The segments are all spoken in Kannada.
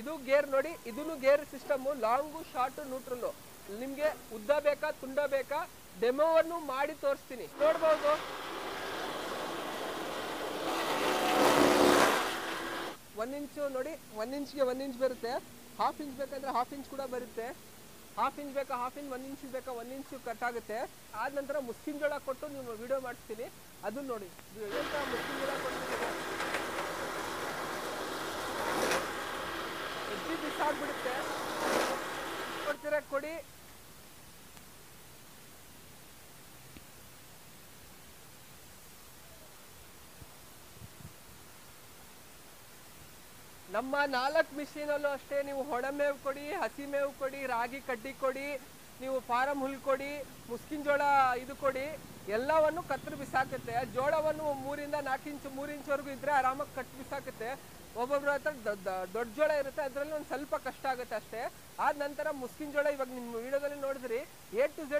ಇದು ಗೇರ್ ನೋಡಿ, ಇದನ್ನು gear system, long short neutral. ನಿಮ್ಗೆ ಉದ್ದ ಬೇಕಾ ತುಂಡ ಬೇಕಾ ಡೆಮೋವನ್ನು ಮಾಡಿ ತೋರಿಸ್ತೀನಿ, ನೋಡ್ಬೋದು. 1 ಇಂಚು ನೋಡಿ, 1 ಇಂಚ್ಗೆ 1 ಇಂಚ್ ಬರುತ್ತೆ. 1/2 ಇಂಚ್ ಬೇಕಂದ್ರೆ 1/2 ಇಂಚ್ ಕೂಡ ಬರುತ್ತೆ. 1/2 ಇಂಚ್ ಬೇಕಾ 1/2 ಇಂಚ್, 1 ಇಂಚ್ ಬೇಕಾ 1 ಇಂಚು ಕಟ್ ಆಗುತ್ತೆ. ಆದ ನಂತರ ಮುಸ್ಕಿನ್ ಜೋಳ ಕೊಟ್ಟು ನೀವು ವಿಡಿಯೋ ಮಾಡಿಸ್ತೀನಿ, ಅದನ್ನ ನೋಡಿ. ಮುಸ್ಕಿನ್ ಜೋಳ ಕೊಟ್ಟಿದ್ದೀವಿ, ಎಜ್ಜಿ ಬಿಸಾಕ್ಬಿಡುತ್ತೆ. ಕೊಡ್ತೀರ ಕೊಡಿ. ನಮ್ಮ 4 ಮಿಷಿನಲ್ಲೂ ಅಷ್ಟೇ, ನೀವು ಹೊಣಮೇವು ಕೊಡಿ, ಹಸಿ ಮೇವು ಕೊಡಿ, ರಾಗಿ ಕಡ್ಡಿ ಕೊಡಿ, ನೀವು ಫಾರಂ ಹುಲ್ ಕೊಡಿ, ಮುಸ್ಕಿನ್ ಜೋಳ ಇದು ಕೊಡಿ, ಎಲ್ಲವನ್ನು ಕತ್ತರಿ ಬಿಸಾಕುತ್ತೆ. ಜೋಳವನ್ನು 3 ಇಂದ 4 ಇಂಚು 3 ಇಂಚ್ವರೆಗೂ ಇದ್ರೆ ಆರಾಮಾಗಿ ಕಟ್ ಬಿಸಾಕುತ್ತೆ. ಒಬ್ಬೊಬ್ಬರ ಹತ್ರ ದೊಡ್ಡ ಜೋಳ ಇರುತ್ತೆ, ಅದರಲ್ಲಿ ಒಂದು ಸ್ವಲ್ಪ ಕಷ್ಟ ಆಗುತ್ತೆ ಅಷ್ಟೇ. ಆದ ನಂತರ ಮುಸ್ಕಿನ್ ಜೋಳ ಇವಾಗ ನಿಮ್ಮ ವಿಡಿಯೋದಲ್ಲಿ ನೋಡಿದ್ರಿ, A to Z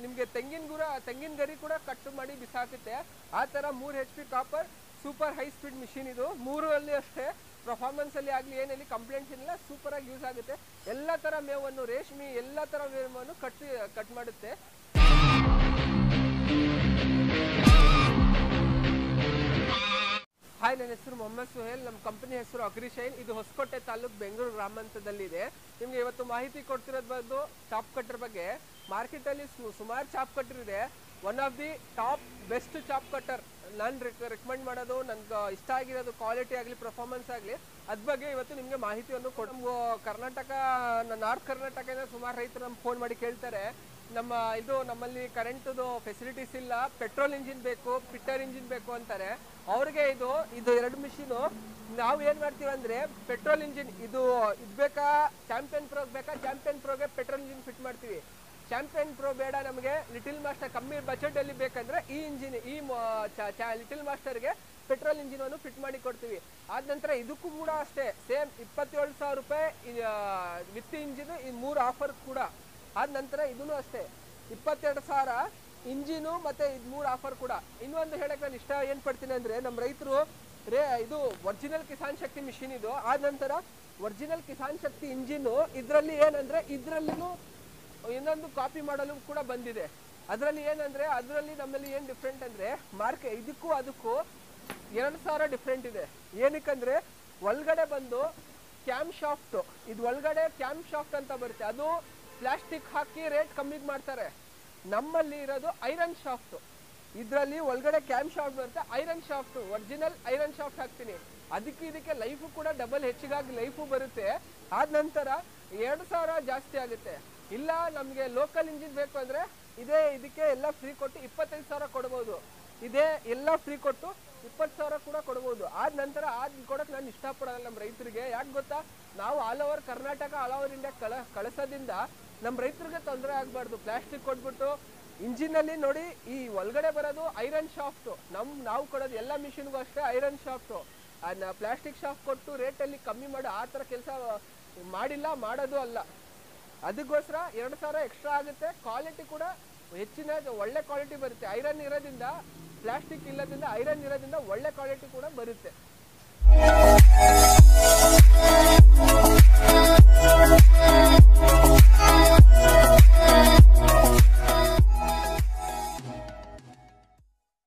ನಿಮಗೆ ತೆಂಗಿನ ಗರಿ ಕೂಡ ಕಟ್ ಮಾಡಿ ಬಿಸಾಕುತ್ತೆ. ಆ ಥರ 3 HP copper super high speed machine ಇದು. 3 ಅಷ್ಟೇ ಪರ್ಫಾರ್ಮೆನ್ಸ್ ಅಲ್ಲಿ ಆಗಲಿ ಏನಲ್ಲಿ ಕಂಪ್ಲೇಂಟ್ಸ್ ಇಲ್ಲ, ಸೂಪರ್ ಆಗಿ ಯೂಸ್ ಆಗುತ್ತೆ. ಎಲ್ಲ ತರ ಮೇವನ್ನು, ರೇಷ್ಮೆ ಎಲ್ಲ ತರ ಮೇವನ್ನು ಕಟ್ ಮಾಡುತ್ತೆ. ಹಾಯ್, ನನ್ನ ಹೆಸರು ಮೊಹಮ್ಮದ್ ಸುಹೇಲ್. ನಮ್ಮ ಕಂಪನಿ ಹೆಸರು ಅಗ್ರಿಶೈನ್. ಇದು ಹೊಸಕೋಟೆ ತಾಲೂಕು, ಬೆಂಗಳೂರು ಗ್ರಾಮಾಂತರದಲ್ಲಿದೆ. ನಿಮ್ಗೆ ಇವತ್ತು ಮಾಹಿತಿ ಕೊಡ್ತಿರೋದು ಬಂದು ಚಾಪ್ ಕಟ್ಟರ್ ಬಗ್ಗೆ. ಮಾರ್ಕೆಟ್ ಅಲ್ಲಿ ಸುಮಾರು ಚಾಪ್ ಕಟ್ಟರ್ ಇದೆ. One of the top best chop cutter ನಾನು ರೆಕಮೆಂಡ್ ಮಾಡೋದು, ನನ್ಗೆ ಇಷ್ಟ ಆಗಿರೋದು, ಕ್ವಾಲಿಟಿ ಆಗಲಿ ಪರ್ಫಾರ್ಮೆನ್ಸ್ ಆಗಲಿ, ಅದ್ರ ಬಗ್ಗೆ ಇವತ್ತು ನಿಮಗೆ ಮಾಹಿತಿಯನ್ನು ಕರ್ನಾಟಕ, ನಾರ್ತ್ ಕರ್ನಾಟಕದಿಂದ ಸುಮಾರು ರೈತರು ನಮ್ಗೆ ಫೋನ್ ಮಾಡಿ ಕೇಳ್ತಾರೆ, ನಮ್ಮಲ್ಲಿ ಕರೆಂಟ್ದು ಫೆಸಿಲಿಟೀಸ್ ಇಲ್ಲ, ಪೆಟ್ರೋಲ್ ಇಂಜಿನ್ ಬೇಕು, ಪಿಟ್ಟರ್ ಇಂಜಿನ್ ಬೇಕು ಅಂತಾರೆ. ಅವ್ರಿಗೆ ಇದು 2 ಮಿಷಿನು ನಾವು ಏನು ಮಾಡ್ತೀವಿ ಅಂದರೆ, ಪೆಟ್ರೋಲ್ ಇಂಜಿನ್ ಇದು ಬೇಕಾ, ಚಾಂಪಿಯನ್ ಪ್ರೋಗೆ ಬೇಕಾ, ಚಾಂಪಿಯನ್ ಪ್ರೋಗೆ ಪೆಟ್ರೋಲ್ ಇಂಜಿನ್ ಫಿಟ್ ಮಾಡ್ತೀವಿ. ಚಾಂಪಿಯನ್ ಪ್ರೋ ಬೇಡ ನಮಗೆ, ಲಿಟಿಲ್ ಮಾಸ್ಟರ್ ಕಮ್ಮಿ ಬಜೆಟಲ್ಲಿ ಬೇಕಂದ್ರೆ ಈ ಇಂಜಿನ್, ಲಿಟಿಲ್ ಮಾಸ್ಟರ್ಗೆ ಪೆಟ್ರೋಲ್ ಇಂಜಿನನ್ನು ಫಿಟ್ ಮಾಡಿ ಕೊಡ್ತೀವಿ. ಆದ ನಂತರ ಇದಕ್ಕೂ ಕೂಡ ಅಷ್ಟೇ ಸೇಮ್ 27,000 ರೂಪಾಯಿ ವಿತ್ ಇಂಜಿನು, ಈ 3 ಆಫರ್ ಕೂಡ. ಆದ ನಂತರ ಇದೂ ಅಷ್ಟೇ 22,000 ಇಂಜಿನು ಮತ್ತು ಇದು 3 ಆಫರ್ ಕೂಡ. ಇನ್ನೊಂದು ಹೇಳಕ್ಕೆ ನಾನು ಇಷ್ಟ ಏನು ಪಡ್ತೀನಿ ಅಂದರೆ, ನಮ್ಮ ರೈತರು ಇದು ಒರಿಜಿನಲ್ ಕಿಸಾನ್ ಶಕ್ತಿ ಮಿಷಿನ್ ಇದು. ಆದ ನಂತರ ಒರಿಜಿನಲ್ ಕಿಸಾನ್ ಶಕ್ತಿ ಇಂಜಿನ್ನು ಇದರಲ್ಲಿ ಏನಂದರೆ, ಇದರಲ್ಲಿನೂ ಇನ್ನೊಂದು ಕಾಪಿ ಮಾಡಲು ಕೂಡ ಬಂದಿದೆ. ಅದರಲ್ಲಿ ಏನಂದರೆ, ಅದರಲ್ಲಿ ನಮ್ಮಲ್ಲಿ ಏನು ಡಿಫ್ರೆಂಟ್ ಅಂದರೆ, ಇದಕ್ಕೂ ಅದಕ್ಕೂ 2,000 ಡಿಫ್ರೆಂಟ್ ಇದೆ. ಏನಕ್ಕಂದರೆ, ಒಳಗಡೆ ಬಂದು ಕ್ಯಾಮ್ ಶಾಫ್ಟ್, ಇದು ಒಳಗಡೆ ಕ್ಯಾಮ್ ಶಾಫ್ಟ್ ಅಂತ ಬರುತ್ತೆ, ಅದು ಪ್ಲಾಸ್ಟಿಕ್ ಹಾಕಿ ರೇಟ್ ಕಮ್ಮಿಗೆ ಮಾಡ್ತಾರೆ. ನಮ್ಮಲ್ಲಿ ಇರೋದು ಐರನ್ ಶಾಫ್ಟ್. ಇದರಲ್ಲಿ ಒಳಗಡೆ ಕ್ಯಾಮ್ ಶಾಫ್ಟ್ ಬರುತ್ತೆ, iron shaft, original iron shaft ಹಾಕ್ತೀನಿ. ಇದಕ್ಕೆ ಲೈಫು ಕೂಡ ಡಬಲ್ ಹೆಚ್ಚಿಗಾಗಿ ಲೈಫು ಬರುತ್ತೆ. ಆದ ನಂತರ 2,000 ಜಾಸ್ತಿ ಆಗುತ್ತೆ. ಇಲ್ಲ ನಮಗೆ ಲೋಕಲ್ ಇಂಜಿನ್ ಬೇಕು ಅಂದರೆ ಇದಕ್ಕೆ ಎಲ್ಲ ಫ್ರೀ ಕೊಟ್ಟು 25,000 ಕೊಡ್ಬೋದು. ಇದೇ ಎಲ್ಲ ಫ್ರೀ ಕೊಟ್ಟು 20,000 ಕೂಡ ಕೊಡ್ಬೋದು. ಆದ ನಂತರ ಕೊಡೋಕೆ ನಾನು ಇಷ್ಟಪಡೋಲ್ಲ ನಮ್ಮ ರೈತರಿಗೆ. ಯಾಕೆ ಗೊತ್ತಾ, ನಾವು all over Karnataka, all over India ಕಳಿಸೋದ್ರಿಂದ ನಮ್ಮ ರೈತರಿಗೆ ತೊಂದರೆ ಆಗಬಾರ್ದು. ಪ್ಲಾಸ್ಟಿಕ್ ಕೊಟ್ಬಿಟ್ಟು ಇಂಜಿನಲ್ಲಿ ನೋಡಿ, ಈ ಒಳಗಡೆ ಬರೋದು ಐರನ್ ಶಾಫ್ಟು. ನಾವು ಕೊಡೋದು ಎಲ್ಲ ಮಿಷಿನ್ಗೂ ಅಷ್ಟೇ ಐರನ್ ಶಾಫ್ಟು. ಪ್ಲಾಸ್ಟಿಕ್ ಶಾಫ್ಟ್ ಕೊಟ್ಟು ರೇಟಲ್ಲಿ ಕಮ್ಮಿ ಮಾಡಿ ಆ ಥರ ಕೆಲಸ ಮಾಡಿಲ್ಲ, ಮಾಡೋದು ಅಲ್ಲ. ಅದಕ್ಕೋಸ್ಕರ 2,000 ಎಕ್ಸ್ಟ್ರಾ ಆಗುತ್ತೆ. ಕ್ವಾಲಿಟಿ ಕೂಡ ಹೆಚ್ಚಿನ ಒಳ್ಳೆ ಕ್ವಾಲಿಟಿ ಬರುತ್ತೆ. ಐರನ್ ಇರೋದ್ರಿಂದ, ಪ್ಲಾಸ್ಟಿಕ್ ಇಲ್ಲದ್ರಿಂದ, ಐರನ್ ಇರೋದ್ರಿಂದ ಒಳ್ಳೆ ಕ್ವಾಲಿಟಿ ಕೂಡ ಬರುತ್ತೆ.